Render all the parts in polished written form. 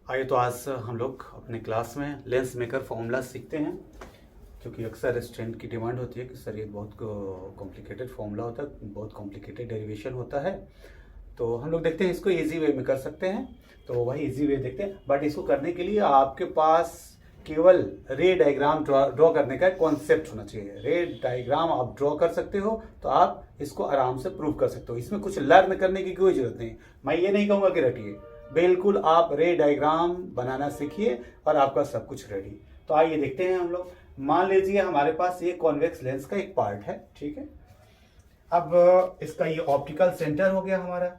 आइए तो आज हम लोग अपने क्लास में लेंस मेकर फॉर्मूला सीखते हैं, क्योंकि अक्सर स्टूडेंट की डिमांड होती है कि सर ये बहुत कॉम्प्लिकेटेड फॉर्मूला होता है, बहुत कॉम्प्लिकेटेड डेरिवेशन होता है। तो हम लोग देखते हैं इसको इजी वे में कर सकते हैं। तो वही इजी वे देखते हैं, बट इसको करने के लिए आपके पास केवल रे डायग्राम ड्रॉ करने का कॉन्सेप्ट होना चाहिए। रे डायग्राम आप ड्रॉ कर सकते हो तो आप इसको आराम से प्रूव कर सकते हो। इसमें कुछ लर्न करने की कोई जरूरत नहीं। मैं ये नहीं कहूँगा कि रटिए, बिल्कुल आप रे डायग्राम बनाना सीखिए और आपका सब कुछ रेडी। तो आइए देखते हैं हम लोग। मान लीजिए हमारे पास ये कॉन्वेक्स लेंस का एक पार्ट है, ठीक है। अब इसका ये ऑप्टिकल सेंटर हो गया, हमारा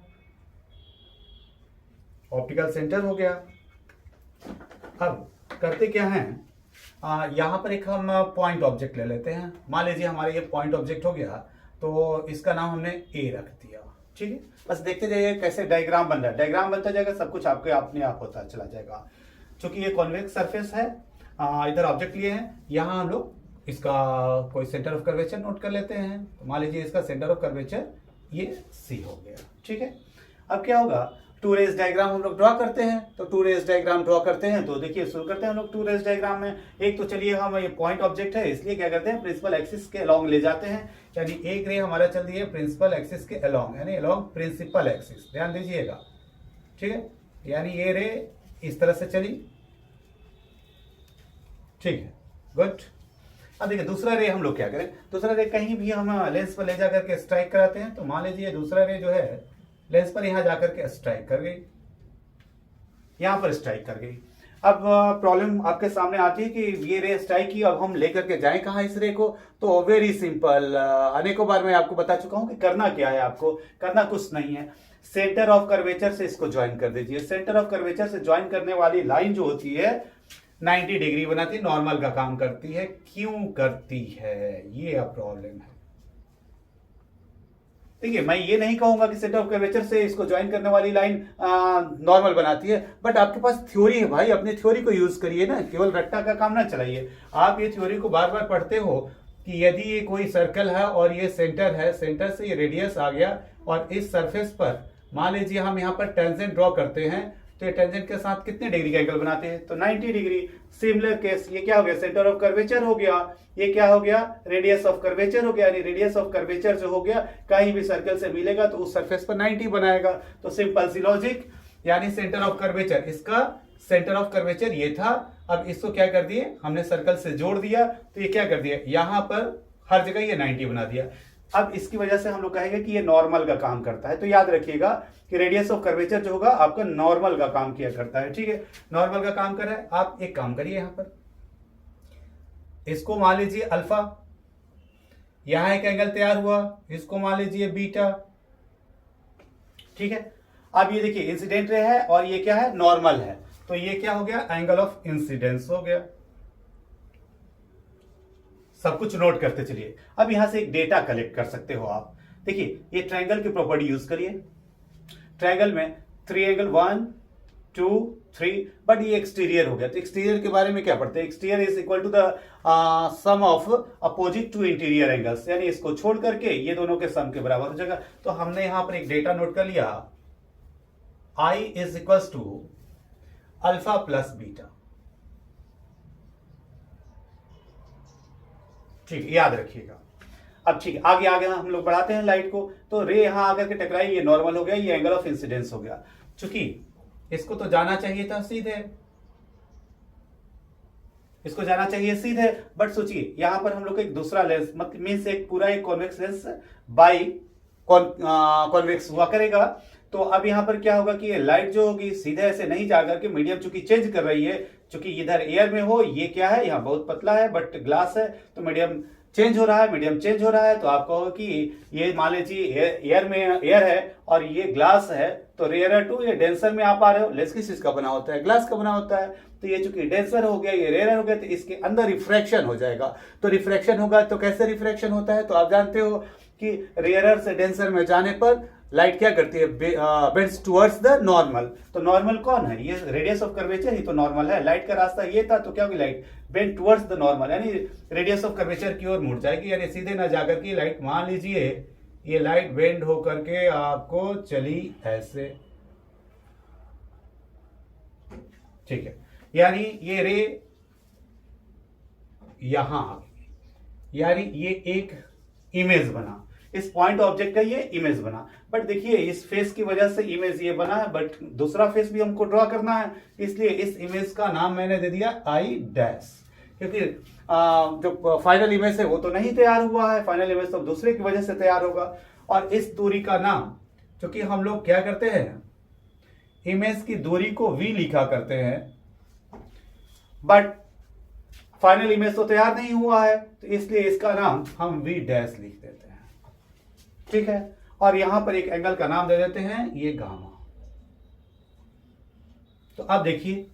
ऑप्टिकल सेंटर हो गया। अब करते क्या है, यहाँ पर एक हम पॉइंट ऑब्जेक्ट ले लेते हैं। मान लीजिए हमारा ये पॉइंट ऑब्जेक्ट हो गया, तो इसका नाम हमने ए रख दिया, ठीक है। बस देखते जाइए कैसे डायग्राम बन रहा है। डायग्राम बनता जाएगा, सब कुछ आपके अपने आप होता चला जाएगा। क्योंकि ये कॉन्वेक्स सरफेस है, इधर ऑब्जेक्ट लिए हैं, यहाँ हम लोग इसका कोई सेंटर ऑफ कर्वेचर नोट कर लेते हैं। तो मान लीजिए इसका सेंटर ऑफ कर्वेचर ये सी हो गया, ठीक है। अब क्या होगा, टू रेज डायग्राम हम लोग ड्रॉ करते हैं। तो टू रेज डायग्राम ड्रॉ करते हैं, तो देखिए शुरू करते हैं हम लोग टू रेज डायग्राम में। एक तो चलिए हम ये पॉइंट ऑब्जेक्ट है, इसलिए क्या करते हैं, प्रिंसिपल एक्सिस के अलोंग ले जाते हैं। यानी एक रे हमारा चल रही है प्रिंसिपल एक्सिस के अलोंग, यानी अलोंग प्रिंसिपल एक्सिस, ध्यान दीजिएगा, ठीक है। यानी ये रे इस तरह से चली, ठीक है, गुड। अब देखिए दूसरा रे हम लोग क्या करें, दूसरा रे कहीं भी हम लेंस पर ले जाकर के स्ट्राइक कराते हैं। तो मान लीजिए दूसरा रे जो है लेंस पर यहां जाकर के स्ट्राइक कर गई, यहां पर स्ट्राइक कर गई। अब प्रॉब्लम आपके सामने आती है कि ये रे स्ट्राइक की, अब हम लेकर के जाएं कहां इस रे को। तो वेरी सिंपल, अनेकों बार मैं आपको बता चुका हूं कि करना क्या है, आपको करना कुछ नहीं है। सेंटर ऑफ कर्वेचर से इसको ज्वाइन कर दीजिए। सेंटर ऑफ कर्वेचर से ज्वाइन करने वाली लाइन जो होती है 90 डिग्री बनाती है, नॉर्मल का काम करती है। क्यों करती है, ये अब प्रॉब्लम है। देखिए मैं ये नहीं कहूंगा कि सेंटर ऑफ कर्वेचर से इसको ज्वाइन करने वाली लाइन नॉर्मल बनाती है, बट आपके पास थ्योरी है भाई, अपनी थ्योरी को यूज करिए ना, केवल रट्टा का काम ना चलाइए। आप ये थ्योरी को बार बार पढ़ते हो कि यदि ये कोई सर्कल है और ये सेंटर है, सेंटर से ये रेडियस आ गया और इस सरफेस पर मान लीजिए हम यहाँ पर टेंजेंट ड्रॉ करते हैं, तो ये टेंजेंट के साथ कितने डिग्री का एंगल बनाते हैं, तो 90 डिग्री। सिमिलर केस, ये क्या हो गया, सेंटर ऑफ कर्वेचर हो गया, ये क्या हो गया, रेडियस ऑफ कर्वेचर हो गया। यानी रेडियस ऑफ कर्वेचर जो हो गया कहीं भी सर्कल से मिलेगा तो उस सरफेस पर 90 बनाएगा। तो सिंपल सी लॉजिक, यानी सेंटर ऑफ कर्वेचर, इसका सेंटर ऑफ कर्वेचर ये था। अब इसको क्या कर दिए हमने, सर्कल से जोड़ दिया, तो ये क्या कर दिया, यहां पर हर जगह ये 90 बना दिया। अब इसकी वजह से हम लोग कहेंगे कि ये नॉर्मल का काम करता है। तो याद रखिएगा कि रेडियस ऑफ कर्वेचर जो होगा आपका नॉर्मल का काम किया करता है, ठीक है। नॉर्मल का काम कर रहा है। आप एक काम करिए, यहां पर इसको मान लीजिए अल्फा, यहां एक एंगल तैयार हुआ, इसको मान लीजिए बीटा, ठीक है। अब ये देखिए इंसिडेंट रे है और ये क्या है, नॉर्मल है, तो ये क्या हो गया, एंगल ऑफ इंसिडेंस हो गया। सब कुछ नोट करते चलिए। अब यहां से एक डेटा कलेक्ट कर सकते हो आप। देखिए ये ट्रायंगल की प्रॉपर्टी यूज करिए। ट्रायंगल में 3 एंगल 1 2 3, बट ये एक्सटीरियर हो गया। तो एक्सटीरियर के बारे में क्या पढ़ते हैं, exterior is equal to the sum of opposite two interior angles, यानी इसको छोड़ करके ये दोनों के सम के बराबर हो जाएगा। तो हमने यहां पर एक डेटा नोट कर लिया, I is equal to alpha plus beta, ठीक, याद रखिएगा। अब ठीक है, आगे आगे हम लोग बढ़ाते हैं लाइट को। तो रे यहां आकर के टकराई, ये नॉर्मल हो गया, ये एंगल ऑफ इंसिडेंस हो गया। चूंकि इसको तो जाना चाहिए था सीधे, इसको जाना चाहिए सीधे, बट सोचिए यहां पर हम लोग एक दूसरा लेंस, मतलब मीन्स एक पूरा एक कॉन्वेक्स लेंस बाई कॉन्वेक्स हुआ करेगा। तो अब यहां पर क्या होगा कि ये लाइट जो होगी सीधे ऐसे नहीं जा करके मीडियम चूंकि चेंज कर रही है, चूंकि इधर एयर में हो, ये क्या है, यहाँ बहुत पतला है बट ग्लास है, तो मीडियम चेंज हो रहा है, मीडियम चेंज हो रहा है। तो आप कहोगे कि ये मान लीजिए एयर में एयर है और ये ग्लास है, तो रेयर टू ये डेंसर में आप आ रहे हो। लेंस किस चीज का बना होता है, ग्लास का बना होता है। तो ये चूंकि डेंसर हो गया, ये रेयर हो गया, तो इसके अंदर रिफ्रैक्शन हो जाएगा। तो रिफ्रैक्शन होगा, तो कैसे रिफ्रैक्शन होता है, तो आप जानते हो कि रेयर से डेंसर में जाने पर लाइट क्या करती है, बेंड्स टुवर्ड्स द नॉर्मल। तो नॉर्मल कौन है, ये रेडियस ऑफ कर्वेचर ही तो नॉर्मल है। लाइट का रास्ता ये था, तो क्या होगी, light bend towards the normal, यानी रेडियस ऑफ कर्वेचर की ओर मुड़ जाएगी, यानी सीधे ना जाकर के लाइट, मान लीजिए ये लाइट बेंड होकर के आपको चली ऐसे, ठीक है, यानी ये रे यहां आ गई, यानी ये एक इमेज बना, इस पॉइंट ऑब्जेक्ट का ये इमेज बना। बट देखिए इस फेस की वजह से इमेज ये बना है, बट दूसरा फेस भी हमको ड्रॉ करना है, इसलिए इस इमेज का नाम मैंने दे दिया आई डैश, क्योंकि जो फाइनल इमेज है वो तो नहीं तैयार हुआ है, फाइनल इमेज तो दूसरे की वजह से तैयार होगा। और इस दूरी का नाम, क्योंकि हम लोग क्या करते हैं, इमेज की दूरी को वी लिखा करते हैं, बट फाइनल इमेज तो तैयार नहीं हुआ है, तो इसलिए इसका नाम हम वी डैश लिख देते हैं। ठीक है, और यहां पर एक एंगल का नाम दे देते हैं ये गामा। तो अब देखिए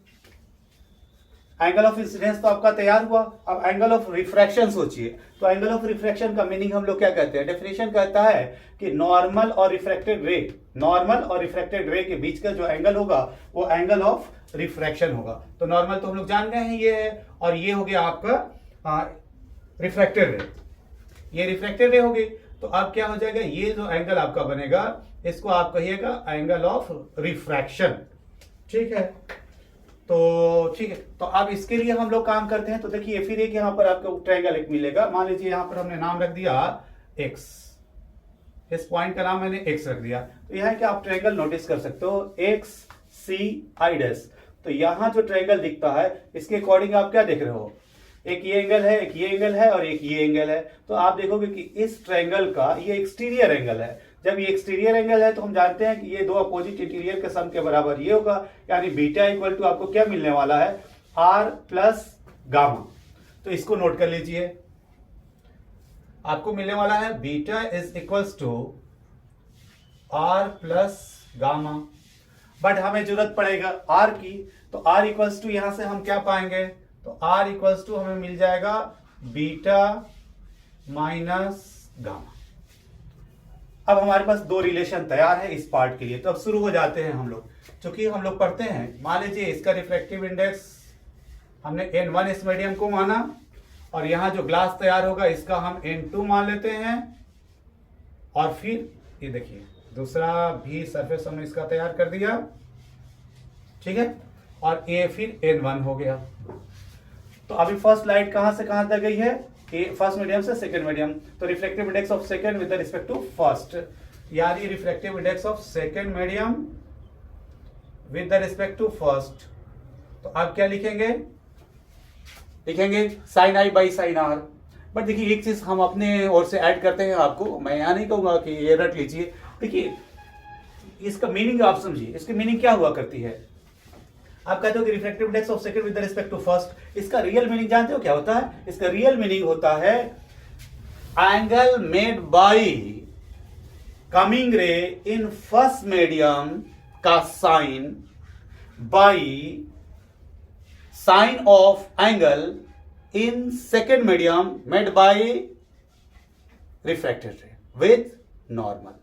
एंगल ऑफ इंसिडेंस तो आपका तैयार हुआ, अब एंगल ऑफ रिफ्रैक्शन सोचिए। तो एंगल ऑफ रिफ्रैक्शन का मीनिंग हम लोग क्या कहते हैं, डेफिनेशन कहता है कि नॉर्मल और रिफ्रैक्टेड रे, नॉर्मल और रिफ्रैक्टेड रे के बीच का जो एंगल होगा वो एंगल ऑफ रिफ्रैक्शन होगा। तो नॉर्मल तो हम लोग जान गए हैं ये है, और ये हो गया आपका रिफ्रैक्टेड रे, ये रिफ्रैक्टेड रे हो गई। तो अब क्या हो जाएगा, ये जो एंगल आपका बनेगा इसको आप कहिएगा एंगल ऑफ रिफ्रैक्शन। ठीक है, तो ठीक है, तो अब इसके लिए हम लोग काम करते हैं। तो देखिए फिर एक यहां पर आपको ट्रायंगल एक मिलेगा, मान लीजिए यहां पर हमने नाम रख दिया x, इस पॉइंट का नाम मैंने x रख दिया। तो यहां क्या आप ट्रायंगल नोटिस कर सकते हो, x c i डैश। तो यहां जो ट्रायंगल दिखता है इसके अकॉर्डिंग आप क्या देख रहे हो, एक ये एंगल है, एक ये एंगल है और एक ये एंगल है। तो आप देखोगे कि इस ट्रायंगल का ये एक्सटीरियर एंगल है। जब ये एक्सटीरियर एंगल है तो हम जानते हैं कि ये दो अपोजिट इंटीरियर के सम के बराबर ये होगा, यानी बीटा इक्वल टू आपको क्या मिलने वाला है, r प्लस गामा। तो इसको नोट कर लीजिए, आपको मिलने वाला है beta is equals to r plus gamma. But हमें जरूरत पड़ेगा r की, तो r इक्वल्स टू यहां से हम क्या पाएंगे, तो r इक्वल्स टू हमें मिल जाएगा बीटा माइनस गामा। अब हमारे पास दो रिलेशन तैयार है इस पार्ट के लिए। तो अब शुरू हो जाते हैं हम लोग, क्योंकि हम लोग पढ़ते हैं, मान लीजिए इसका रिफ्रैक्टिव इंडेक्स हमने n1 इस मीडियम को माना, और यहां जो ग्लास तैयार होगा इसका हम n2 मान लेते हैं, और फिर ये देखिए दूसरा भी सरफेस हमने इसका तैयार कर दिया। ठीक है, और ये फिर n1 हो गया। तो अभी फर्स्ट लाइट कहां से कहां तक गई है, फर्स्ट मीडियम से सेकंड मीडियम। तो reflective index of second with respect to first, यानी reflective index of second medium with respect to first. तो आप क्या लिखेंगे, लिखेंगे sine I by sine r. But देखिए एक चीज हम अपने ओर से ऐड करते हैं आपको, मैं यहां नहीं कहूंगा कि ये रट लीजिए। देखिए इसका मीनिंग आप समझिए, इसकी मीनिंग क्या हुआ करती है। आप कहते हो कि reflective index of second with respect to first, इसका रियल मीनिंग जानते हो क्या होता है, इसका रियल मीनिंग होता है angle made by coming ray in first medium का sine by sine of angle in second medium made by refracted ray with normal.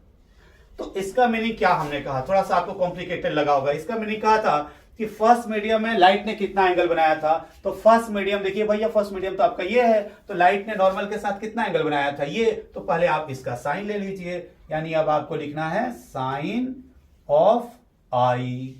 तो इसका मीनिंग क्या हमने कहा, थोड़ा सा आपको कॉम्प्लिकेटेड लगा होगा। इसका मीनिंग कहा था कि फर्स्ट मीडियम में लाइट ने कितना एंगल बनाया था। तो फर्स्ट मीडियम देखिए भैया, फर्स्ट मीडियम तो आपका ये है, तो लाइट ने नॉर्मल के साथ कितना एंगल बनाया था, ये। तो पहले आप इसका साइन ले लीजिए, यानी अब आपको लिखना है साइन ऑफ आई।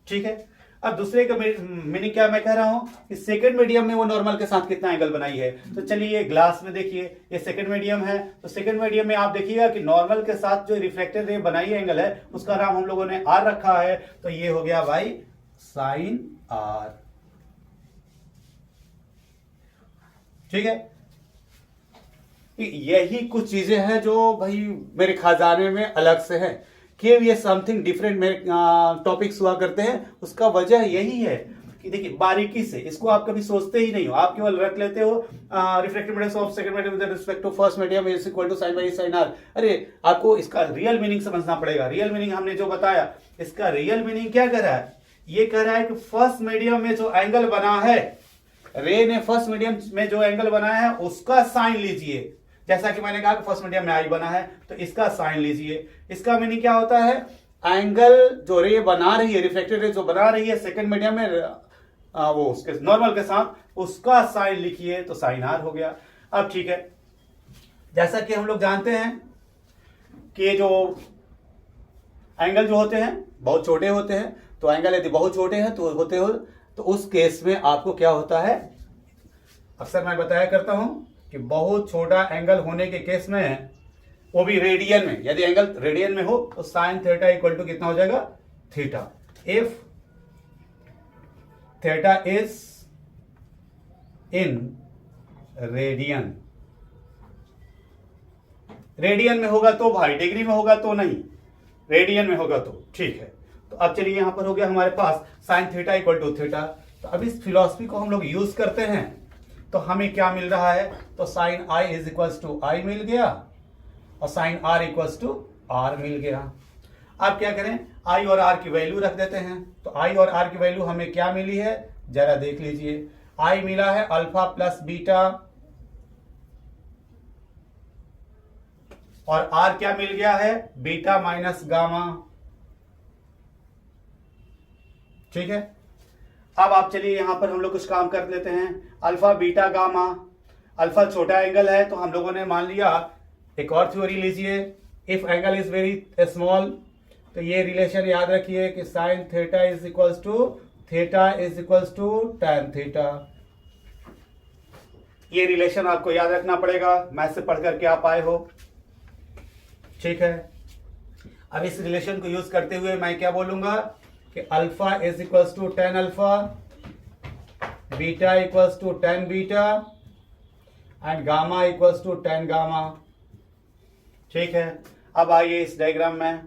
ठीक है, अब दूसरे का मीनिंग क्या मैं कह रहा हूं कि सेकंड मीडियम में वो नॉर्मल के साथ कितना एंगल बनाई है। तो चलिए ग्लास में देखिए, ये सेकंड मीडियम है, तो सेकंड मीडियम में आप देखिएगा कि नॉर्मल के साथ जो रिफ्लेक्टेड रे बनाई एंगल है उसका नाम हम लोगों ने आर रखा है। तो ये हो गया भाई साइन आर। ठीक है, यही कुछ चीजें हैं जो भाई मेरे खजाने में अलग से है कि ये समथिंग डिफरेंट मेरे टॉपिक्स हुआ करते हैं। उसका वजह यही है कि देखिए बारीकी से इसको आप कभी सोचते ही नहीं हो, आप केवल रख लेते हो reflective index of second medium with respect to first medium is equal to sine by sine R. अरे आपको इसका रियल मीनिंग समझना पड़ेगा। रियल मीनिंग हमने जो बताया, इसका रियल मीनिंग क्या कह रहा है, ये कह रहा है कि फर्स्ट मीडियम में जो एंगल बना है, रे ने फर्स्ट मीडियम में जो एंगल बनाया है उसका साइन लीजिए। जैसा कि मैंने कहा कि फर्स्ट मीडियम में आई बना है तो इसका साइन लीजिए। इसका मीनिंग क्या होता है, एंगल जो रे बना रही है, रिफ्लेक्टेड रे जो बना रही है सेकंड मीडियम में वो उसके नॉर्मल के साथ, उसका साइन लिखिए, तो साइन आर हो गया। अब ठीक है, जैसा कि हम लोग जानते हैं कि जो एंगल जो होते हैं बहुत छोटे होते हैं, तो एंगल यदि बहुत छोटे हैं तो होते हो तो उस केस में आपको क्या होता है, अक्सर मैं बताया करता हूं कि बहुत छोटा एंगल होने के केस में, वो भी रेडियन में, यदि एंगल रेडियन में हो तो साइन थीटा इक्वल टू कितना हो जाएगा, theta. If theta is in radian, radian में होगा तो भाई, डिग्री में होगा तो नहीं, रेडियन में होगा तो ठीक है। तो अब चलिए यहां पर हो गया हमारे पास sine theta equal to theta. तो अब इस फिलॉसफी को हम लोग यूज करते हैं तो हमें क्या मिल रहा है, तो sine i is equals to i मिल गया और sine r equals to r मिल गया। अब क्या करें, आई और आर की वैल्यू रख देते हैं। तो आई और आर की वैल्यू हमें क्या मिली है, जरा देख लीजिए। आई मिला है अल्फा प्लस बीटा और आर क्या मिल गया है, बीटा माइनस गामा। ठीक है, अब आप चलिए यहां पर हम लोग कुछ काम कर लेते हैं। अल्फा बीटा गामा, अल्फा छोटा एंगल है तो हम लोगों ने मान लिया, एक और थ्योरी लीजिए, if angle is very small, तो ये रिलेशन याद रखिए कि sine theta is equals to tan theta. ये रिलेशन आपको याद रखना पड़ेगा, मैथ से पढ़ करके आप आए हो। ठीक है, अब इस रिलेशन को यूज करते हुए मैं क्या बोलूंगा कि alpha is equals to tan alpha, beta equals to tan beta and gamma equals to tan gamma. ठीक है, अब आइए इस डायग्राम में,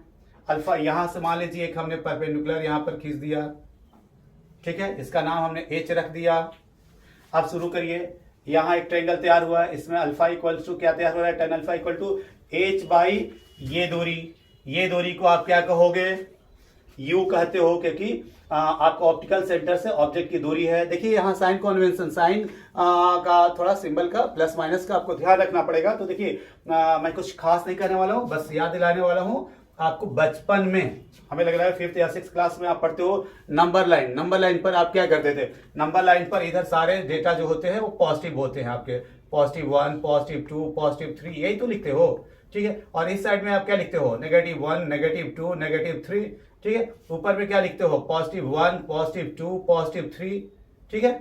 अल्फा यहां से मान लीजिए एक हमने परपेंडिकुलर यहां पर खींच दिया। ठीक है, इसका नाम हमने एच रख दिया। अब शुरू करिए, यहां एक ट्रायंगल तैयार हुआ है, इसमें अल्फा इक्वल्स टू क्या तैयार हो रहा है, tan alpha equal to H by ये दूरी को आप क्या कहोगे, यू कहते हो, क्योंकि आपको ऑप्टिकल सेंटर से ऑब्जेक्ट की दूरी है। देखिए यहाँ साइन कन्वेंशन, साइन का थोड़ा सिंबल का प्लस माइनस का आपको ध्यान रखना पड़ेगा। तो देखिए मैं कुछ खास नहीं करने वाला हूँ, बस याद दिलाने वाला हूँ आपको। बचपन में हमें लग रहा है 5th या 6th क्लास में आप पढ़ते हो नंबर लाइन पर आप क्या करते थे, नंबर लाइन पर इधर सारे डेटा जो होते हैं वो पॉजिटिव होते हैं आपके, +1 +2 +3 यही तो लिखते हो। ठीक है, और इस साइड में आप क्या लिखते हो, -1 -2 -3। ठीक है, ऊपर में क्या लिखते हो, +1 +2 +3। ठीक है,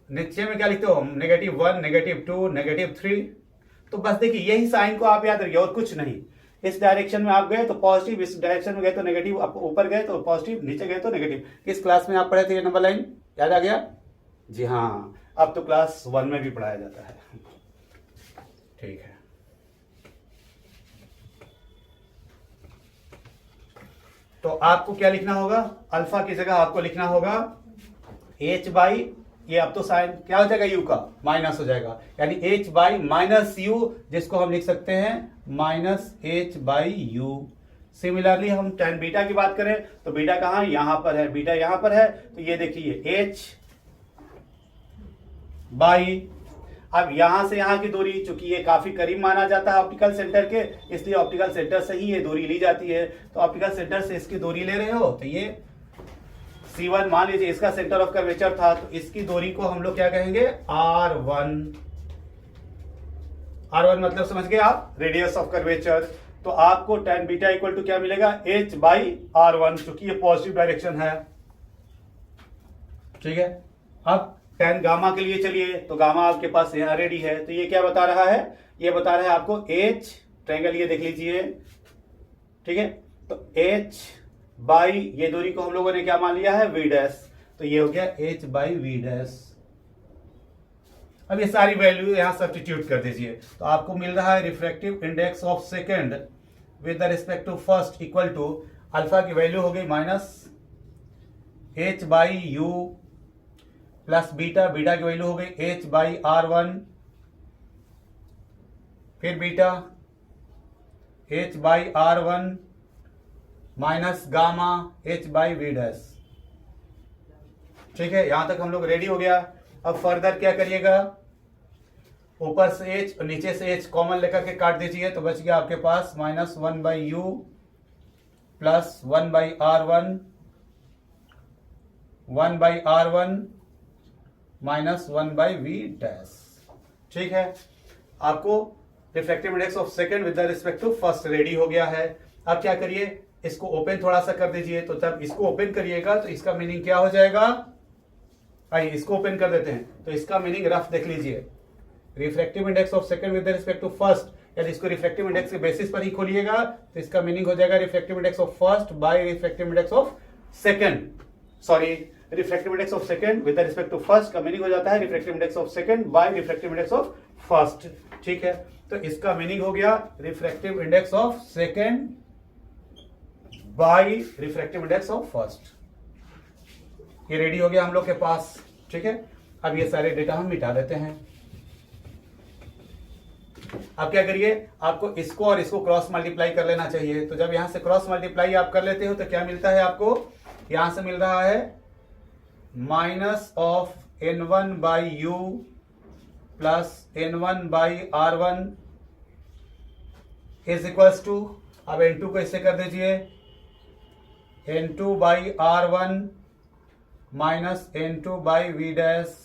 नीचे में क्या लिखते हो, -1 -2 -3। तो बस देखिए यही साइन को आप याद रखिए और कुछ नहीं। इस डायरेक्शन में आप गए तो पॉजिटिव, इस डायरेक्शन में गए तो नेगेटिव, ऊपर गए तो पॉजिटिव, नीचे गए तो नेगेटिव। किस क्लास में आप पढ़े थे ये नंबर लाइन, याद आ गया? जी हाँ, अब तो क्लास 1 में भी पढ़ाया जाता है। ठीक है, तो आपको क्या लिखना होगा, अल्फा की जगह आपको लिखना होगा h बाई, ये अब तो साइन क्या हो जाएगा, यू का माइनस हो जाएगा, यानी h बाई माइनस यू, जिसको हम लिख सकते हैं -h बाई यू। सिमिलरली हम tan बीटा की बात करें तो बीटा कहाँ, यहां पर है, बीटा यहां पर है, तो ये देखिए h बाई, अब यहां से यहां की दूरी, चूंकि ये काफी करीब माना जाता है ऑप्टिकल सेंटर के, इसलिए ऑप्टिकल सेंटर से ही ये दूरी ली जाती है। तो ऑप्टिकल सेंटर से इसकी दूरी ले रहे हो तो ये C1 मान लीजिए इसका सेंटर ऑफ कर्वेचर था, तो इसकी दूरी को हम लोग क्या कहेंगे, R1। R1 मतलब समझ गए आप, रेडियस ऑफ कर्वेचर। तो आपको tan बीटा इक्वल टू क्या मिलेगा, h बाई R1, क्योंकि ये पॉजिटिव डायरेक्शन है। ठीक है, अब tan गामा के लिए चलिए, तो गामा आपके पास यहाँ रेडी है, तो ये क्या बता रहा है, ये बता रहा है आपको h, ट्रायंगल ये देख लीजिए। ठीक है, तो h बाई ये दूरी को हम लोगों ने क्या मान लिया है, v डैश, तो ये हो गया h बाई v डैश। अब ये सारी वैल्यू यहां सब्स्टिट्यूट कर दीजिए, तो आपको मिल रहा है refractive index of second with respect to first equal to, alpha की वैल्यू हो गई -h by u plus beta, beta की वैल्यू हो गई h बाई R1, फिर beta h by R1 minus gamma h by v dash. ठीक है, यहां तक हम लोग रेडी हो गया। अब फर्दर क्या करिएगा, ऊपर से h और नीचे से h कॉमन लेकर के काट दीजिए, तो बच गया आपके पास -1 by u plus 1 by R1 1 by R1 -1 by v dash. ठीक है, आपको refractive index of second with respect to first ready हो गया है। अब क्या करिए, इसको ओपन थोड़ा सा कर दीजिए। तो जब इसको ओपन करिएगा तो इसका मीनिंग क्या हो जाएगा, आइए इसको ओपन कर देते हैं। तो इसका मीनिंग रफ देख लीजिए, refractive index of second with respect to first, यदि इसको रिफ्रैक्टिव इंडेक्स के बेसिस पर ही खोलिएगा तो इसका मीनिंग हो जाएगा refractive index of first by refractive index of second, sorry refractive index of second with respect to first का मीनिंग हो जाता है refractive index of second by refractive index of first. ठीक है, तो इसका मीनिंग हो गया refractive index of second by refractive index of first. ये रेडी हो गया हम लोग के पास। ठीक है, अब ये सारे डेटा हम मिटा देते हैं। अब क्या करिए, आपको इसको और इसको क्रॉस मल्टीप्लाई कर लेना चाहिए। तो जब यहां से क्रॉस मल्टीप्लाई आप कर लेते हो तो क्या मिलता है आपको, यहां से मिल रहा है minus of n1 by u plus n1 by r1 is equals to, अब n2 को इससे कर दीजिए n2 by r1 minus n2 by v dash,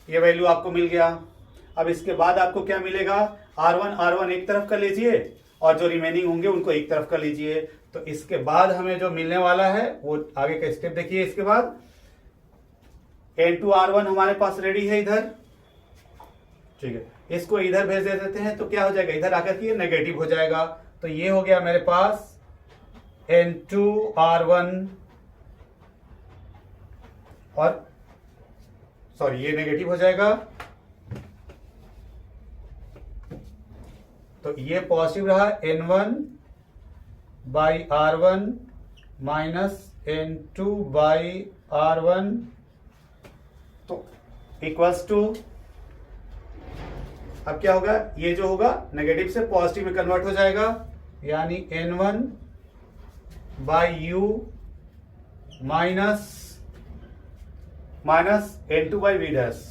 ये वैल्यू आपको मिल गया। अब इसके बाद आपको क्या मिलेगा, R1 एक तरफ कर लीजिए और जो रिमेनिंग होंगे उनको एक तरफ कर लीजिए। तो इसके बाद हमें जो मिलने वाला है वो आगे का स्टेप देखिए। इसके बाद N2 R1 हमारे पास रेडी है इधर, ठीक है, इसको इधर भेज देते हैं तो क्या हो जाएगा, इधर आकर के नेगेटिव हो जाएगा। तो ये हो गया मेरे पास N2 R1 और सॉरी ये नेगेटिव हो जाएगा, तो ये पॉजिटिव रहा N1 by R1 minus N2 by R1 तो इक्वल्स टू, अब क्या होगा, ये जो होगा नेगेटिव से पॉजिटिव में कन्वर्ट हो जाएगा, यानी N1 by U minus N2 by V dash.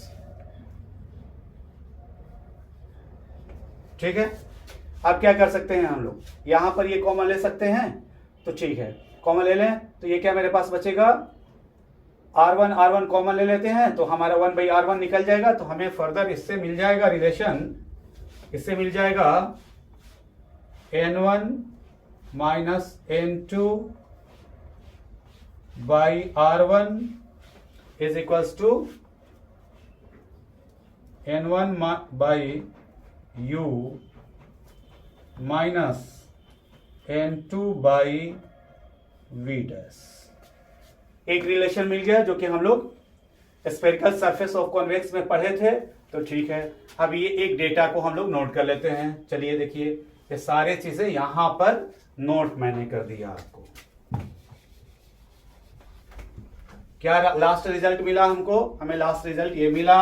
ठीक है, अब क्या कर सकते हैं हम लोग, यहां पर ये कॉमन ले सकते हैं, तो ठीक है कॉमन ले लें। तो ये क्या मेरे पास बचेगा, R1 कॉमन ले लेते हैं तो हमारा 1 बाई R1 निकल जाएगा। तो हमें फर्दर इससे मिल जाएगा रिलेशन, इससे मिल जाएगा N1 minus N2 by R1 is equals to N1 by U minus N2 by V dash. एक रिलेशन मिल गया जो कि हम लोग स्फेरिकल सरफेस ऑफ कॉन्वेक्स में पढ़े थे। तो ठीक है, अब ये एक डेटा को हम लोग नोट कर लेते हैं। चलिए देखिए, ये सारे चीजें यहां पर नोट मैंने कर दिया आपको। क्या लास्ट रिजल्ट मिला हमको, हमें लास्ट रिजल्ट ये मिला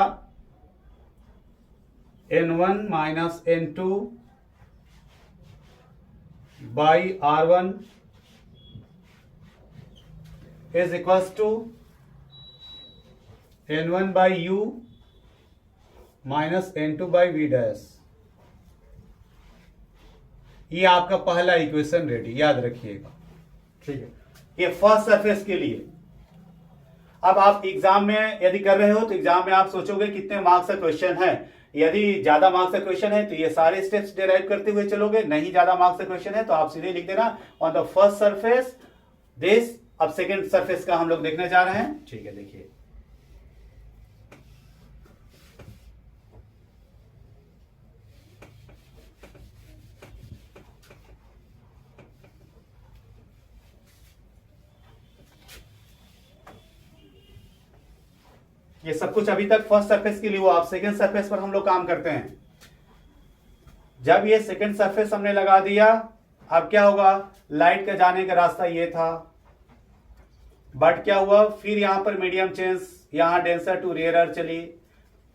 N1 minus N2 by R1 is equals to N1 by U minus N2 by V dash. ये आपका पहला इक्वेशन रेडी, याद रखिएगा। ठीक है, ये फर्स्ट सरफेस के लिए। अब आप एग्जाम में यदि कर रहे हो तो एग्जाम में आप सोचोगे कितने मार्क्स का क्वेश्चन है। यदि ज्यादा मार्क्स का क्वेश्चन है तो ये सारे स्टेप्स डिराइव करते हुए चलोगे, नहीं ज्यादा मार्क्स का क्वेश्चन है तो आप सीधे लिख देना on the first surface this. अब सेकेंड सरफेस का हम लोग देखने जा रहे हैं। ठीक है, देखिए ये सब कुछ अभी तक फर्स्ट सरफेस के लिए हुआ। अब सेकेंड सरफेस पर हम लोग काम करते हैं। जब ये सेकेंड सरफेस हमने लगा दिया, अब क्या होगा, लाइट का जाने का रास्ता ये था, बट क्या हुआ, फिर यहां पर मीडियम चेंज, यहां डेंसर टू रेयरर चली।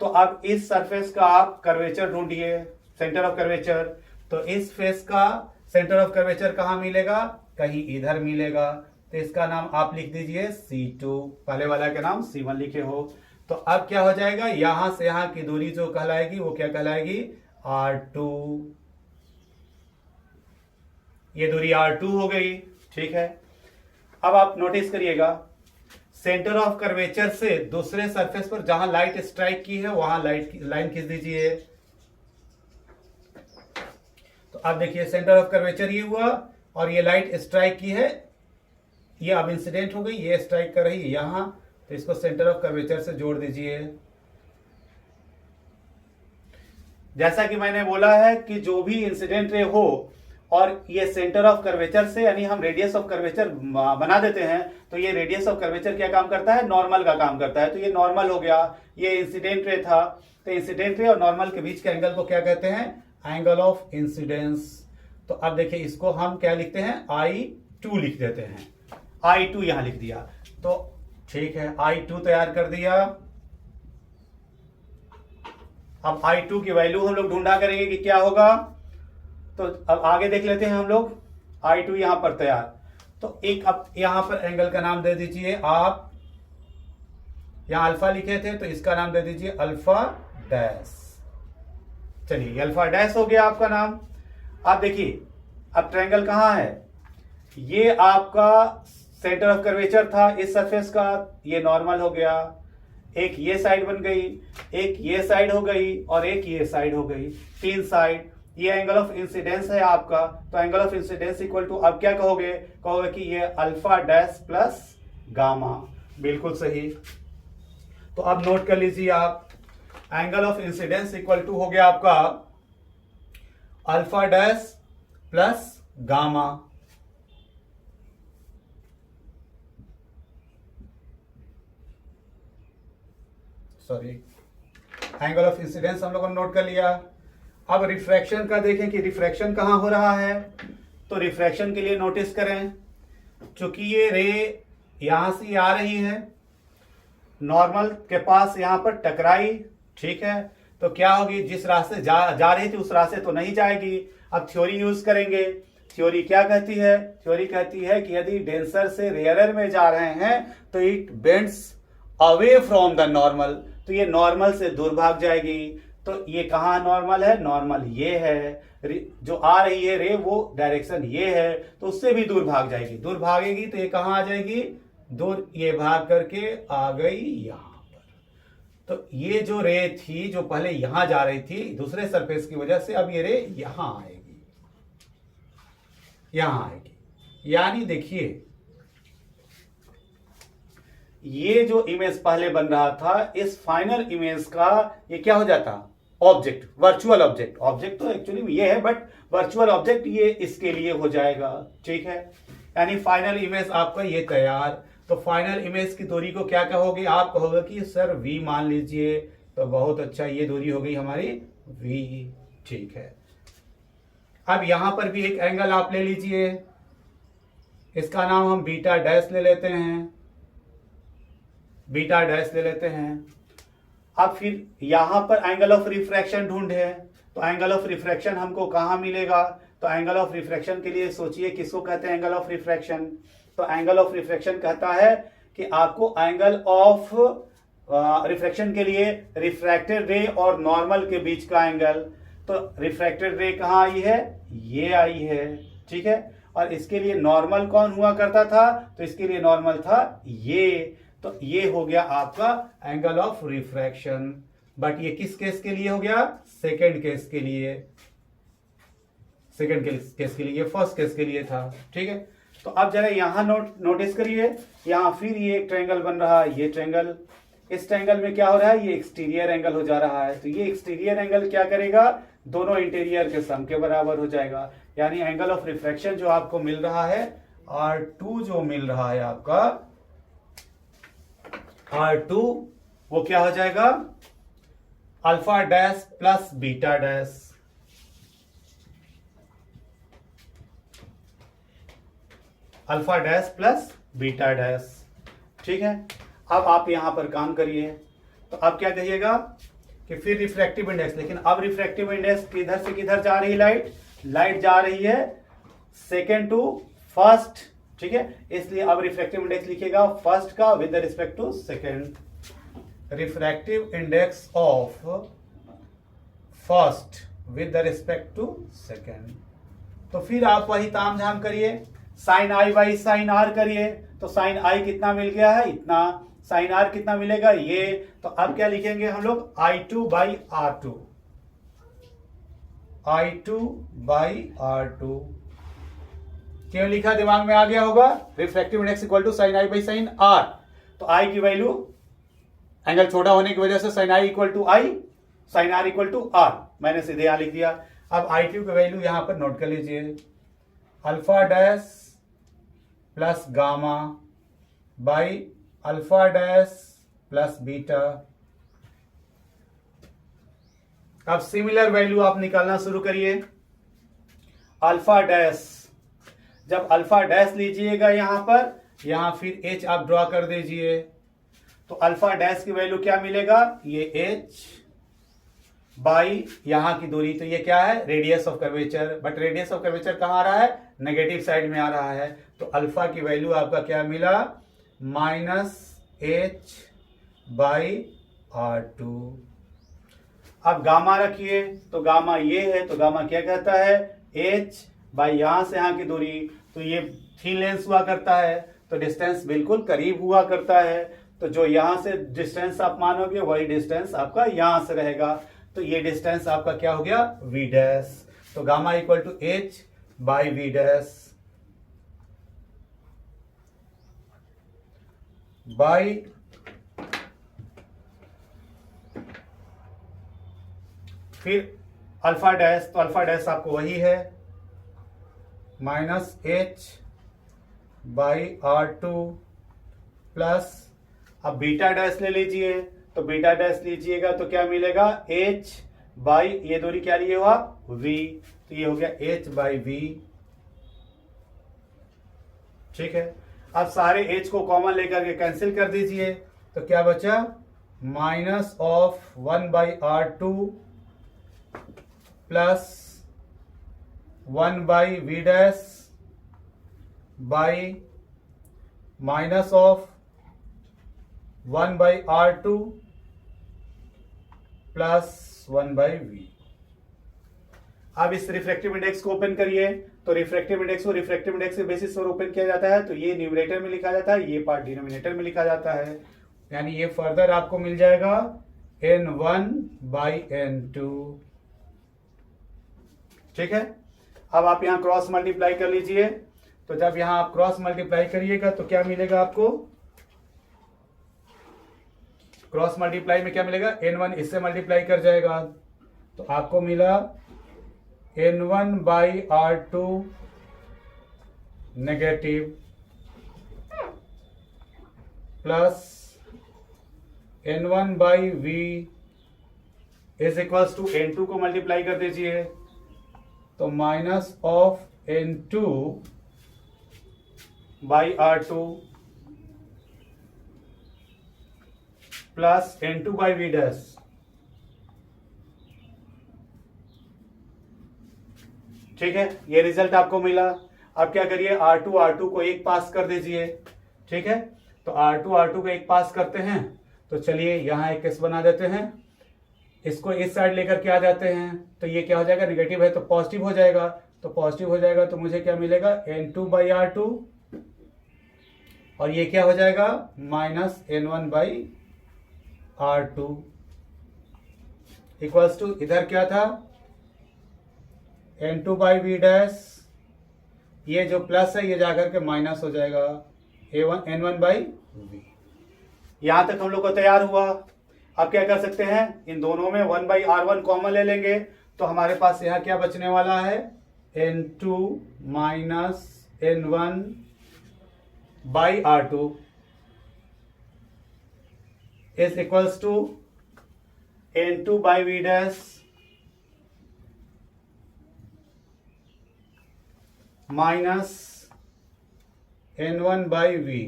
तो अब इस सरफेस का आप कर्वेचर ढूंढिए, सेंटर ऑफ कर्वेचर। तो इस फेस का सेंटर ऑफ कर्वेचर कहां मिलेगा, कहीं इधर मिलेगा। तो इसका नाम आप लिख दीजिए C2, पहले वाला का नाम C1 लिखे हो। तो अब क्या हो जाएगा, यहां से यहां की दूरी जो कहलाएगी वो क्या कहलाएगी, R2। ये दूरी R2 हो गई। ठीक है, अब आप नोटिस करिएगा, सेंटर ऑफ कर्वेचर से दूसरे सरफेस पर जहां लाइट स्ट्राइक की है वहां लाइन खींच दीजिए। तो अब देखिए सेंटर ऑफ कर्वेचर ये हुआ और ये लाइट स्ट्राइक की है, ये अब इंसिडेंट हो गई, ये स्ट्राइक कर रही है यहां, तो इसको सेंटर ऑफ कर्वेचर से जोड़ दीजिए। जैसा कि मैंने बोला है कि जो भी इंसिडेंट रे हो और ये सेंटर ऑफ कर्वेचर से, यानी हम रेडियस ऑफ कर्वेचर बना देते हैं, तो ये रेडियस ऑफ कर्वेचर क्या काम करता है, नॉर्मल का काम करता है। तो ये नॉर्मल हो गया, ये इंसिडेंट रे था, तो इंसिडेंट रे और नॉर्मल के बीच के एंगल को क्या कहते हैं, एंगल ऑफ इंसिडेंस। तो अब देखिए इसको हम क्या लिखते हैं, I2 लिख देते हैं, I2 यहां लिख दिया। तो ठीक है, I2 तैयार कर दिया। अब I2 की वैल्यू हम लोग ढूंढा करेंगे कि क्या होगा। तो अब आगे देख लेते हैं हम लोग, I2 यहां पर तैयार। तो एक अब यहां पर एंगल का नाम दे दीजिए आप, यहां अल्फा लिखे थे तो इसका नाम दे दीजिए अल्फा डैश। चलिए अल्फा डैश हो गया आपका नाम। आप देखिए अब ट्रायंगल कहां है, ये आपका सेंटर ऑफ कर्वेचर था इस सरफेस का, ये नॉर्मल हो गया, एक ये साइड बन गई, एक ये साइड हो गई और एक ये साइड हो गई, तीन साइड। ये एंगल ऑफ इंसिडेंस है आपका, तो angle of incidence equal to, अब क्या कहोगे, कहोगे कि ये अल्फा डैश प्लस गामा। बिल्कुल सही। तो अब नोट कर लीजिए आप, angle of incidence equal to हो गया आपका alpha dash plus gamma. Sorry, angle of incidence हम लोगों ने नोट कर लिया। अब रिफ्रैक्शन का देखें कि रिफ्रैक्शन कहां हो रहा है। तो रिफ्रैक्शन के लिए नोटिस करें, चूंकि ये रे यहां से आ रही है, नॉर्मल के पास यहां पर टकराई, ठीक है, तो क्या होगी, जिस रास्ते जा रही थी उस रास्ते तो नहीं जाएगी। अब थ्योरी यूज करेंगे। थ्योरी क्या कहती है, थ्योरी कहती है कि यदि डेंसर से रेयरर में जा रहे हैं तो it bends away from the normal, तो ये नॉर्मल से दूर भाग जाएगी। तो ये कहाँ नॉर्मल है, नॉर्मल ये है, जो आ रही है रे वो डायरेक्शन ये है, तो उससे भी दूर भाग जाएगी। दूर भागेगी तो ये कहाँ आ जाएगी, दूर ये भाग करके आ गई यहां पर। तो ये जो रे थी जो पहले यहां जा रही थी दूसरे सरफेस की वजह से, अब ये रे यहां आएगी, यहां आएगी। यानी देखिए ये जो इमेज पहले बन रहा था, इस फाइनल इमेज का ये क्या हो जाता, ऑब्जेक्ट, वर्चुअल ऑब्जेक्ट। ऑब्जेक्ट तो एक्चुअली ये है, बट वर्चुअल ऑब्जेक्ट ये इसके लिए हो जाएगा, ठीक है। यानी फाइनल इमेज आपका ये तैयार। तो फाइनल इमेज की दूरी को क्या कहोगे, आप कहोगे कि सर v मान लीजिए। तो बहुत अच्छा, ये दूरी हो गई हमारी v, ठीक है। अब यहां पर भी एक एंगल आप ले लीजिए, इसका नाम हम बीटा डैश ले लेते हैं, बीटा डैश ले लेते हैं। अब फिर यहां पर एंगल ऑफ रिफ्रैक्शन ढूंढे, तो एंगल ऑफ रिफ्रैक्शन हमको कहां मिलेगा। तो एंगल ऑफ रिफ्रैक्शन के लिए सोचिए किसको कहते हैं एंगल ऑफ रिफ्रैक्शन। तो एंगल ऑफ रिफ्रैक्शन कहता है कि आपको एंगल ऑफ रिफ्रैक्शन के लिए रिफ्रैक्टेड रे और नॉर्मल के बीच का एंगल। तो रिफ्रैक्टेड रे कहाँ आई है, ये आई है, ठीक है। और इसके लिए नॉर्मल कौन हुआ करता था, तो इसके लिए नॉर्मल था ये। तो ये हो गया आपका एंगल ऑफ रिफ्रैक्शन। बट ये किस केस के लिए हो गया, सेकेंड केस के लिए, सेकेंड केस के लिए, ये फर्स्ट केस के लिए था, ठीक है। तो अब जरा यहां नोटिस करिए, यहां फिर ये एक ट्रायंगल बन रहा है, ये ट्रायंगल, इस ट्रायंगल में क्या हो रहा है, ये एक्सटीरियर एंगल हो जा रहा है। तो ये एक्सटीरियर एंगल क्या करेगा, दोनों इंटीरियर के सम के बराबर हो जाएगा। यानी एंगल ऑफ रिफ्रैक्शन जो आपको मिल रहा है R2, जो मिल रहा है आपका R2, वो क्या हो जाएगा, alpha dash plus beta dash. Alpha dash plus beta dash, ठीक है। अब आप यहां पर काम करिए, तो अब क्या कहिएगा कि फिर रिफ्रैक्टिव इंडेक्स, लेकिन अब रिफ्रैक्टिव इंडेक्स किधर से किधर जा रही, लाइट, लाइट जा रही है सेकेंड टू फर्स्ट, ठीक है। इसलिए अब रिफ्रैक्टिव इंडेक्स लिखिएगा फर्स्ट का with respect to second. Refractive index of first with respect to second. तो फिर आप वही ताम झाम करिए, sine I by sine R करिए। तो साइन आई कितना मिल गया है, इतना, साइन आर कितना मिलेगा, ये। तो अब क्या लिखेंगे हम लोग, I2 by R2, I2 by R2। क्यों लिखा दिमाग में आ गया होगा, refractive index equal to sine I by sine R. तो आई की वैल्यू एंगल छोटा होने की वजह से sine I equal to I, sine R equal to R, मैंने सीधे यहां लिख दिया। अब आई क्यू की वैल्यू यहां पर नोट कर लीजिए, alpha dash plus gamma by alpha dash plus beta. अब सिमिलर वैल्यू आप निकालना शुरू करिए। अल्फा डैश, जब अल्फा डैश लीजिएगा यहां पर, यहां फिर एच आप ड्रॉ कर दीजिए, तो अल्फा डैश की वैल्यू क्या मिलेगा, ये एच बाई यहां की दूरी, तो ये क्या है, radius of curvature, but radius of curvature कहां आ रहा है, नेगेटिव साइड में आ रहा है। तो अल्फा की वैल्यू आपका क्या मिला, minus H by R two. अब गामा रखिए, तो गामा ये है, तो गामा क्या कहता है, एच बाई यहां से यहां की दूरी, तो ये थिन लेंस हुआ करता है, तो डिस्टेंस बिल्कुल करीब हुआ करता है। तो जो यहां से डिस्टेंस आप मानोगे वही डिस्टेंस आपका यहां से रहेगा, तो ये डिस्टेंस आपका क्या हो गया, वी डैश। तो gamma equal to H by V dash by फिर अल्फा डैश, तो अल्फा डैश आपको वही है minus H by R two plus, अब बीटा डैश ले लीजिए, तो बीटा डैश लीजिएगा तो क्या मिलेगा, एच बाई ये दूरी क्या लिए हो आप, वी, तो ये हो गया एच बाई वी। ठीक है, अब सारे एच को कॉमन लेकर के कैंसिल कर दीजिए, तो क्या बचा, minus of 1 by R two plus 1 by V dash by minus of 1 by R two plus 1 by V. अब इस रिफ्रैक्टिव इंडेक्स को ओपन करिए, तो रिफ्रैक्टिव इंडेक्स को रिफ्रैक्टिव इंडेक्स के बेसिस पर ओपन किया जाता है, तो ये न्यूमरेटर में लिखा जाता है, ये पार्ट डिनोमिनेटर में लिखा जाता है, यानी ये फर्दर आपको मिल जाएगा n1 बाई n2। ठीक है, अब आप यहां क्रॉस मल्टीप्लाई कर लीजिए, तो जब यहां आप क्रॉस मल्टीप्लाई करिएगा तो क्या मिलेगा आपको, क्रॉस मल्टीप्लाई में क्या मिलेगा, n1 इससे मल्टीप्लाई कर जाएगा, तो आपको मिला n1 by R two negative plus n1 by V is equals to n2 को मल्टीप्लाई कर दीजिए, तो minus of n2 by R two plus n2 by V dash. ठीक है, ये रिजल्ट आपको मिला। अब क्या करिए, R2 को एक पास कर दीजिए। ठीक है, तो R2 को एक पास करते हैं, तो चलिए यहां एक केस बना देते हैं, इसको इस साइड लेकर के आ जाते हैं, तो ये क्या हो जाएगा, नेगेटिव है तो पॉजिटिव हो जाएगा, तो पॉजिटिव हो जाएगा तो मुझे क्या मिलेगा, n2 बाई R2, और ये क्या हो जाएगा, minus n1 by R2 equals to, इधर क्या था, n2 बाई वी डैश, ये जो प्लस है ये जाकर के माइनस हो जाएगा, n1 बाई वी। यहां तक हम लोग को तैयार हुआ। अब क्या कर सकते हैं, इन दोनों में 1 बाई R1 कॉमन ले लेंगे, तो हमारे पास यहां क्या बचने वाला है, n2 minus n1 by R2 is equals to n2 by V dash minus n1 by V.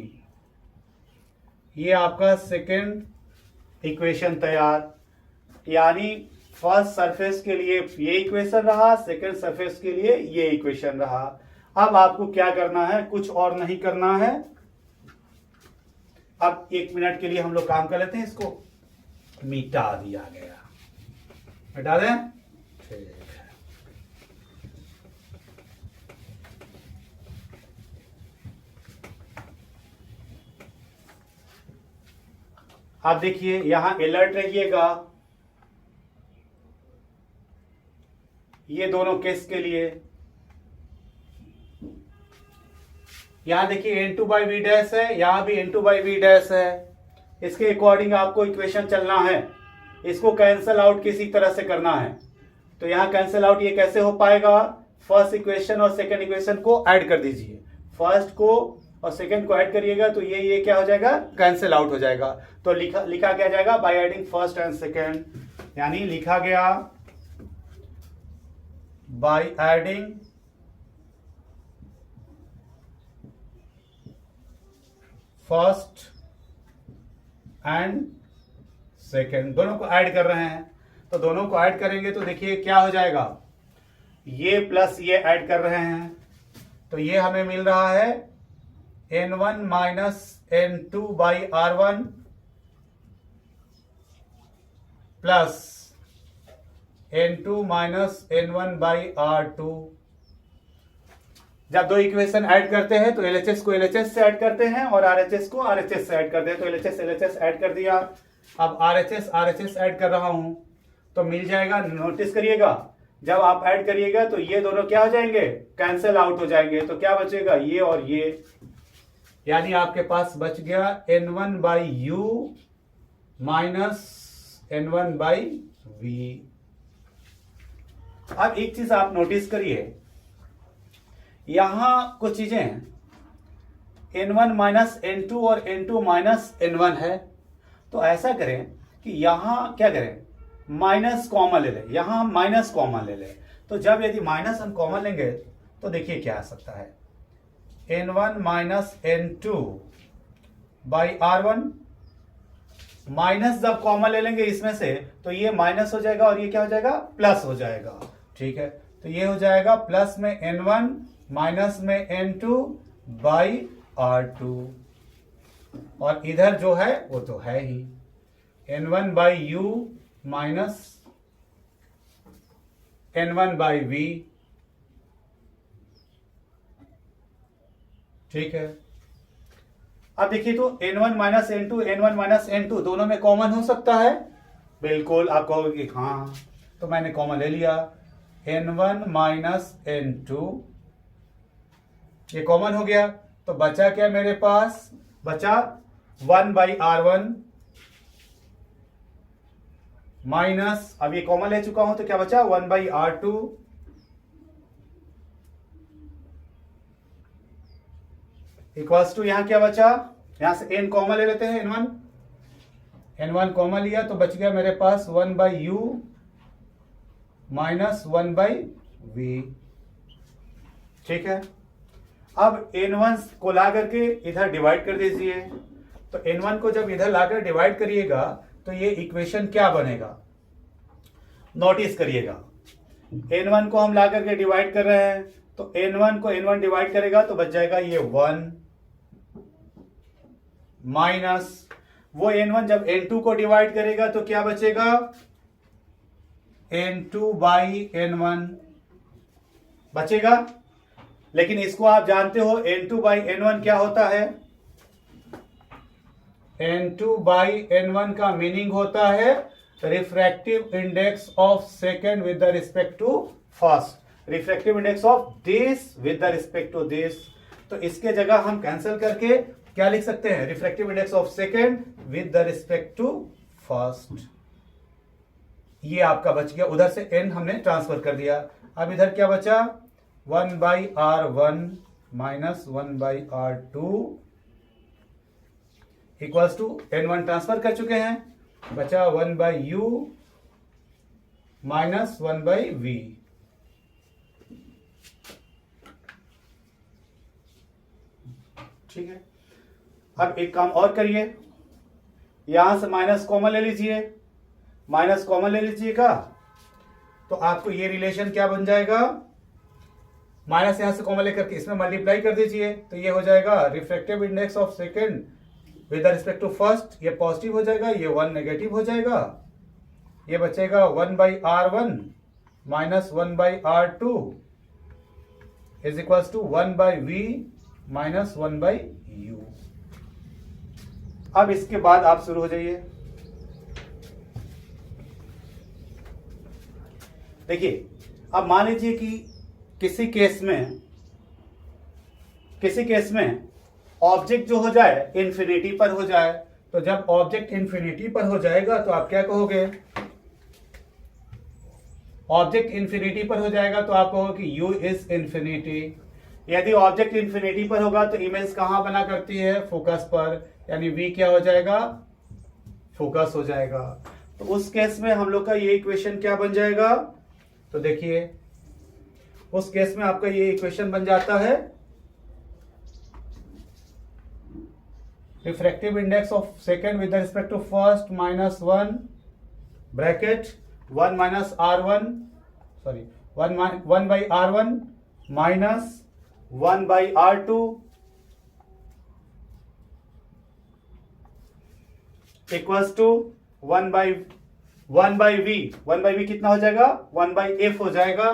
ये आपका सेकेंड इक्वेशन तैयार, यानी फर्स्ट सरफेस के लिए ये इक्वेशन रहा, सेकेंड सरफेस के लिए ये इक्वेशन रहा। अब आपको क्या करना है, कुछ और नहीं करना है। अब 1 मिनट के लिए हम लोग काम कर लेते हैं, इसको मिटा दिया गया, मिटा दें, ठीक है। आप देखिए यहां अलर्ट रहिएगा, ये दोनों केस के लिए यहाँ देखिए N two by V dash है, यहाँ भी N two by V dash है। इसके अकॉर्डिंग आपको इक्वेशन चलना है, इसको कैंसल आउट किसी तरह से करना है। तो यहाँ कैंसल आउट ये कैसे हो पाएगा, फर्स्ट इक्वेशन और सेकंड इक्वेशन को ऐड कर दीजिए, फर्स्ट को और सेकंड को ऐड करिएगा तो ये क्या हो जाएगा, कैंसिल आउट हो जाएगा। तो लिखा क्या जाएगा, by adding first and second, यानी लिखा गया by adding first and second, दोनों को ऐड कर रहे हैं। तो दोनों को ऐड करेंगे तो देखिए क्या हो जाएगा, ये प्लस ये ऐड कर रहे हैं तो ये हमें मिल रहा है n1 minus n2 by r1 plus n2 minus n1 by r2। जब दो इक्वेशन ऐड करते हैं तो LHS को LHS से ऐड करते हैं और RHS को RHS से ऐड करते हैं। तो LHS LHS ऐड कर दिया, अब RHS RHS ऐड कर रहा हूं तो मिल जाएगा। नोटिस करिएगा जब आप ऐड करिएगा तो ये दोनों क्या हो जाएंगे, कैंसिल आउट हो जाएंगे। तो क्या बचेगा, ये और ये, यानी आपके पास बच गया n1 by U minus n1 by V. अब एक चीज आप नोटिस करिए, यहां कुछ चीजें हैं, n1 माइनस n2 और n2 माइनस n1 है। तो ऐसा करें कि यहां क्या करें, माइनस कॉमन ले लें, यहां माइनस कॉमन ले लें। तो जब यदि माइनस हम कॉमन लेंगे तो देखिए क्या आ सकता है, n1 minus n2 by r1, minus जब कॉमन ले लेंगे इसमें से तो ये माइनस हो जाएगा और ये क्या हो जाएगा, प्लस हो जाएगा। ठीक है, तो ये हो जाएगा प्लस में n1 माइनस में n2 बाई r2, और इधर जो है वो तो है ही n1 by U minus n1 by V. ठीक है, अब देखिए तो n1 minus n2 n1 minus n2 दोनों में कॉमन हो सकता है, बिल्कुल। आप कहोगे कि हाँ, तो मैंने कॉमन ले लिया, n1 माइनस n2 ये कॉमन हो गया। तो बचा क्या मेरे पास, बचा 1 बाई r1 माइनस, अब ये कॉमन ले चुका हूं तो क्या बचा 1 बाई r2 इक्वल्स टू, यहां क्या बचा, यहां से n कॉमन ले लेते हैं, n1 कॉमन लिया तो बच गया मेरे पास 1 by U minus 1 by V. ठीक है, अब n1 को ला करके इधर डिवाइड कर दीजिए। तो n1 को जब इधर लाकर डिवाइड करिएगा तो ये इक्वेशन क्या बनेगा, नोटिस करिएगा, n1 को हम ला करके डिवाइड कर रहे हैं तो n1 को n1 डिवाइड करेगा तो बच जाएगा ये 1 माइनस, वो n1 जब n2 को डिवाइड करेगा तो क्या बचेगा, n2 बाई n1 बचेगा। लेकिन इसको आप जानते हो n2 बाई n1 क्या होता है, n2 बाई n1 का मीनिंग होता है refractive index of second with the respect to first, refractive index of this with the respect to this. तो इसके जगह हम कैंसिल करके क्या लिख सकते हैं, refractive index of second with the respect to first. ये आपका बच गया, उधर से n हमने ट्रांसफर कर दिया। अब इधर क्या बचा, 1 by r1 minus 1 by r2 equals to n1 transfer कर चुके हैं, बचा 1 by U minus 1 by V. ठीक है, अब एक काम और करिए, यहां से माइनस कॉमन ले लीजिए, माइनस कॉमन ले लीजिएगा तो आपको ये रिलेशन क्या बन जाएगा, माइनस यहां से कॉमन लेकर के इसमें मल्टीप्लाई कर दीजिए तो ये हो जाएगा refractive index of second with respect to first, ये पॉजिटिव हो जाएगा, ये 1 नेगेटिव हो जाएगा, ये बचेगा 1 by r1 minus 1 by r2 is equals to 1 by v minus 1 by u। अब इसके बाद आप शुरू हो जाइए। देखिए, अब मान लीजिए कि किसी केस में किसी केस में ऑब्जेक्ट जो हो जाए इन्फिनिटी पर हो जाए, तो जब ऑब्जेक्ट इन्फिनिटी पर हो जाएगा तो आप क्या कहोगे, ऑब्जेक्ट इन्फिनिटी पर हो जाएगा तो आप कहोगे कि u इज इन्फिनिटी। यदि ऑब्जेक्ट इन्फिनिटी पर होगा तो इमेज कहां बना करती है, फोकस पर, यानी v क्या हो जाएगा, फोकस हो जाएगा। तो उस केस में हम लोग का ये इक्वेशन क्या बन जाएगा, तो देखिए उस केस में आपका ये इक्वेशन बन जाता है, refractive index of second with respect to first minus 1 bracket 1 minus R1 sorry 1 by R1 minus 1 by R2 equals to 1 by V। 1 by V कितना हो जाएगा, 1 बाई F हो जाएगा।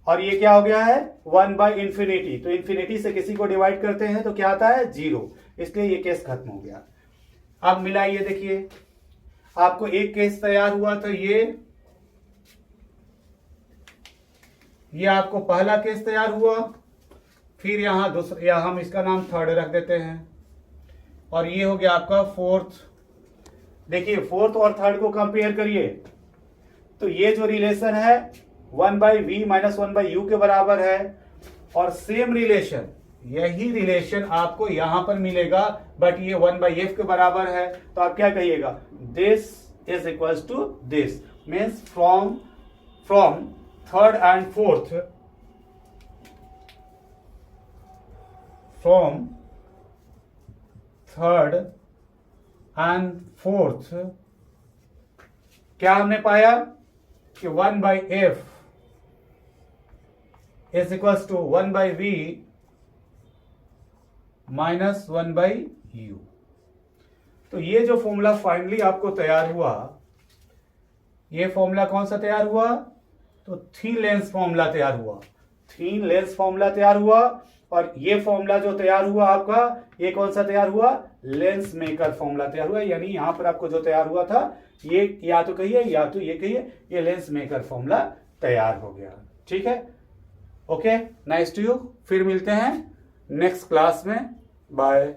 और ये क्या हो गया है, 1 बाई इंफिनिटी। तो इंफिनिटी से किसी को डिवाइड करते हैं तो क्या आता है, 0, इसलिए ये केस खत्म हो गया। अब मिलाइए, देखिए आपको एक केस तैयार हुआ तो ये आपको पहला केस तैयार हुआ, फिर यहां दूसरा, या हम इसका नाम थर्ड रख देते हैं, और ये हो गया आपका फोर्थ। देखिए फोर्थ और थर्ड को कंपेयर करिए तो ये जो रिलेशन है 1 by V minus 1 by U के बराबर है, और सेम रिलेशन, यही रिलेशन आपको यहां पर मिलेगा, बट ये 1 बाई एफ के बराबर है। तो आप क्या कहिएगा, this is equals to this, means from third and fourth, from third and fourth क्या हमने पाया कि 1 by F is equals to 1 by V minus 1 by U. तो ये जो फॉर्मूला फाइनली आपको तैयार हुआ, ये फॉर्मूला कौन सा तैयार हुआ, तो थीन लेंस फॉर्मूला तैयार हुआ, थीन लेंस फॉर्मूला तैयार हुआ। और ये फॉर्मूला जो तैयार हुआ आपका, ये कौन सा तैयार हुआ, लेंस मेकर फॉर्मूला तैयार हुआ। यानी यहां पर आपको जो तैयार हुआ था, ये या तो कहिए या तो ये कहिए, ये लेंस मेकर फॉर्मूला तैयार हो गया। ठीक है, ओके, नाइस टू यू। फिर मिलते हैं नेक्स्ट क्लास में, बाय।